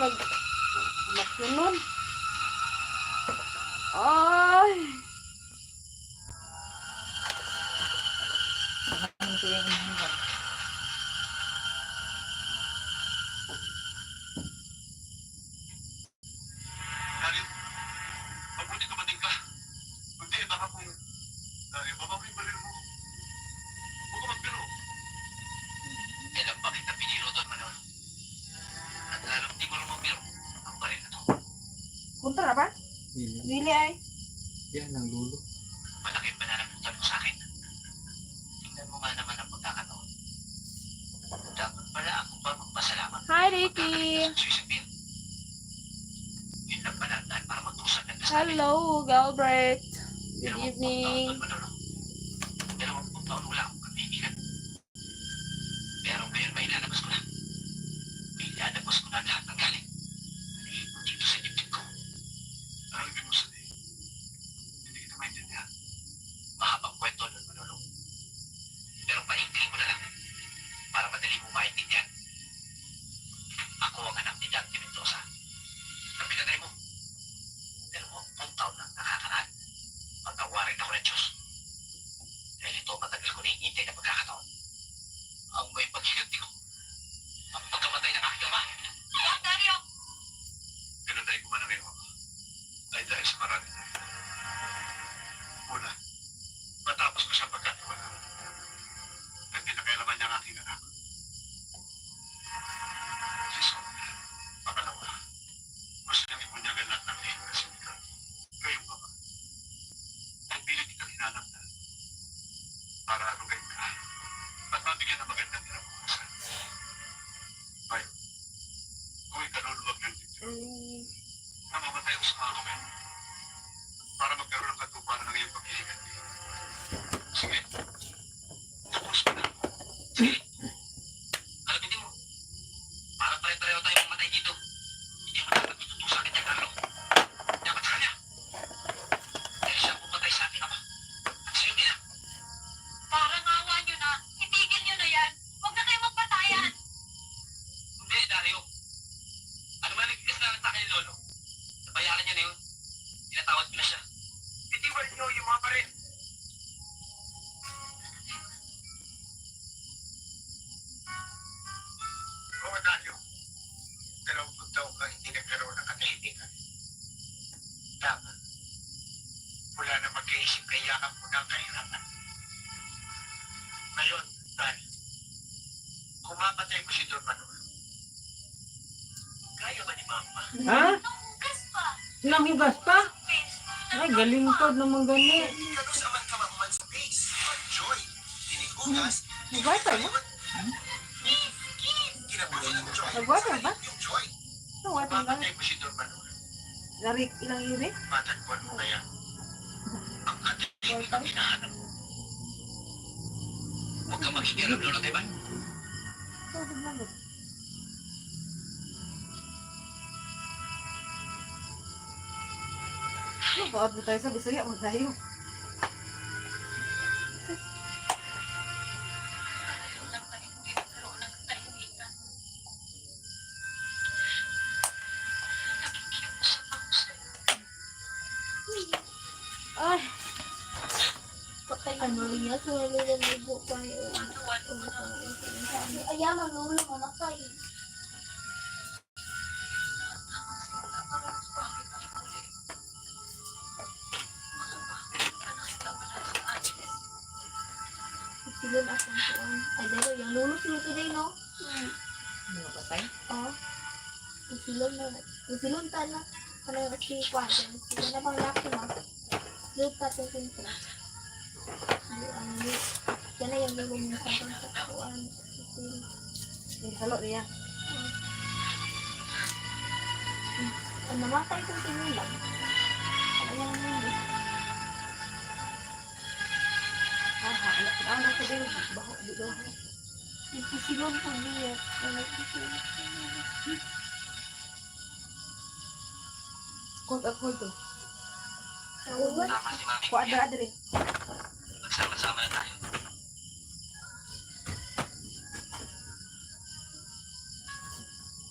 nagsunod. Ay. Mabuti dumating ka. Kundi baka kung babawin balin mo. Huwag ka magbiro. Kailan ba kita piniro doon, Manolo? At lalong di mo lumabiro ang balin na to. Punta na ba? Dili ay. Yan ang lulo. Malaking pananagutan mo sa akin. Tingnan mo nga naman ang pagkakataon. Dapat pala ako pa magpasalamat. Hi, Ricky. Yun lang pala ang dahil para magtusan ng dasal. Hello, Galbraith. Good evening. 20 taon wala akong kaibigan. Pero ngayon may ilalabas ko na. May ilalabas ko na lahat ng galing. Nalihipon dito sa dibdib ko. Ano ibig mo sabihin? Hindi kita maintindihan. Mahabang kwento nun, Manolo. Pero paingling mo na lang para madali mo maintindihan. Ako ang anak ni Dante Mendoza. Kapinatay mo. Pero 10 taon nang nakakaraan. Pagkawarin ako ng Diyos. Dahil ito matagal ko na hinihintay na pagkakataon. Ang may paghiganti ko. Ang pagkamatay ng aking ama. Dario! Pinatay ko man ang iyong ama. Ay dahil sa marami na. Una, matapos ko siyang pagkatiwala. At pinakailaman niya ang aking anak. Jesus, pangalawa, gusto niyang ibunyagan lahat ng liit na sinigang. Ngayong baba. Ang pilit kitang hinanapnan. Para arugayin ka. At mabigyan ng magandang kinabukasan. Ngayon, kung ikaluluwag ng dito, namamatay ako sa mga kamay para magkaroon ng katuparan ng iyong paghihigan. Sige. Tapos ka na. Sige. Alabitin mo. Para pare-pareho tayong mamatay dito. Hindi mo dapat itutok sa akin niya, Carlo. Dapat sa kanya. Dahil siya ang pumatay sa akin, ama. At sa'yo din. Parang awa nyo na. Itigil nyo na yan. Huwag na kayo magpatayan. Hindi, Dario. Ano man nagtigas na ng takay ni Lolo? Nabayaran niya na yun. Tinatawad ko na siya. Itiwan niyo yung mga parin. Oo, Dario. 20 taong ka hindi nagkaroon ng katahimikan. Tama. Wala na mag-iisip kaya ka muna ang kahirapan. Ngayon, Dario, kung mapatay ko si Don Manuel, kaya ba ni Mama? Ha? Nahugas pa. Nahugas pa? Face. Ay, galing ko naman gani. Kanusaman ka mahuman sa face. Joy, tinigugas, Nag-wifi mo? Kiss, kiss. kinabuhin ng Joy. Nag-wifi ba? Yung Joy, Nag-wifi ba? mapatay ko si Don Manuel. Larik ilang yuri? Matagpuan mo kaya ang katahimik ang hinahanap mo. Huwag kang makikirap, Lolo Teban. Tawag na ba? Ba't mo tayo sa Bisaya? Huwag tayo. Walang tahimik. Pero walang tahimikan. Nakikiusap ako sa'yo. Ay, Patay ka Maria, sa nalulunggo tayo. Matuwan mo na. Ayaw, manulong anak tayo. Silon akong tuwan. Ay, dito, yung lulo sila today, no? Ano ba tayo? Oo. Yung silon na, yung silon ta na, kanang si Kwan, sila na bang laki, no? Lupa sa sintra. Yan na yung lulo niya sa Kwan. yung salo niya. Ang namatay kong sinulang. Ano yan ang yun? Anak ko din. Baho, di ba? Nagsisilon po niya. Nagsisilon. Kod ako to. Tawag. Tama si Mami. Kuadra adre.